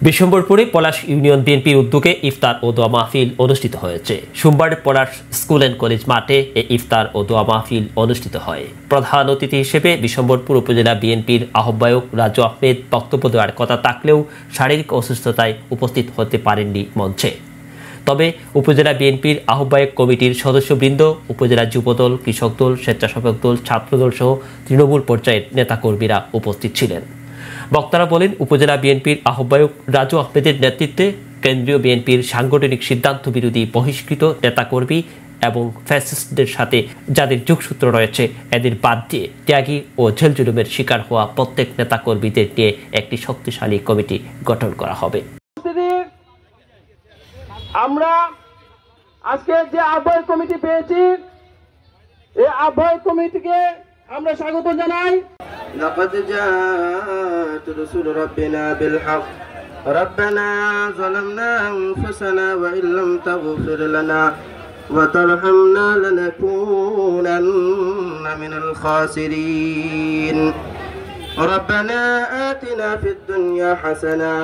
বিশ্বম্বরপুরে পলাশ union বিএনপির উদ্যোগে ইফতার ও দোয়া মাহফিল অনুষ্ঠিত হয়েছে। সোমবার পলাশ স্কুল অ্যান্ড কলেজ মাঠে এই ইফতার ও দোয়া মাহফিল অনুষ্ঠিত হয়। প্রধান অতিথি হিসেবে বিশ্বম্বরপুর উপজেলা বিএনপির আহ্বায়ক রাজু আহমেদ বক্তব্য দেওয়ার কথা থাকলেও শারীরিক অসুস্থতায় উপস্থিত হতে পারেননি মঞ্চে। তবে উপজেলা বিএনপির আহ্বায়ক কমিটির সদস্যবৃন্দ, উপজেলা যুবদল, কৃষক দল, স্বেচ্ছাসেবক দল, ছাত্রদল সহ তৃণমূল পর্যায়ের নেতাকর্মীরা উপস্থিত ছিলেন। বক্তারা বলেন, উপজেলা বিএনপির আহ্বায়ক রাজু আহমেদের নেতৃত্বে কেন্দ্রীয় বিএনপির সাংগঠনিক সিদ্ধান্ত বিরোধী বহিষ্কৃত নেতাকর্মী এবং ফ্যাসিস্টদের সাথে যাদের যোগসূত্র রয়েছে এদের বাদ দিয়ে ত্যাগী ও জেল জুলুমের শিকার হওয়া প্রত্যেক নেতাকর্মীদের নিয়ে একটি শক্তিশালী কমিটি গঠন করা হবে। আমরা আজকে যে আহ্বায়ক কমিটি পেয়েছি, এই আহ্বায়ক কমিটিকে আমরা স্বাগত জানাই। لقد جاءت رسل ربنا بالحق ربنا ظلمنا أنفسنا وإن لم تغفر لنا وترحمنا لنكونن من الخاسرين ربنا آتنا في الدنيا حسنة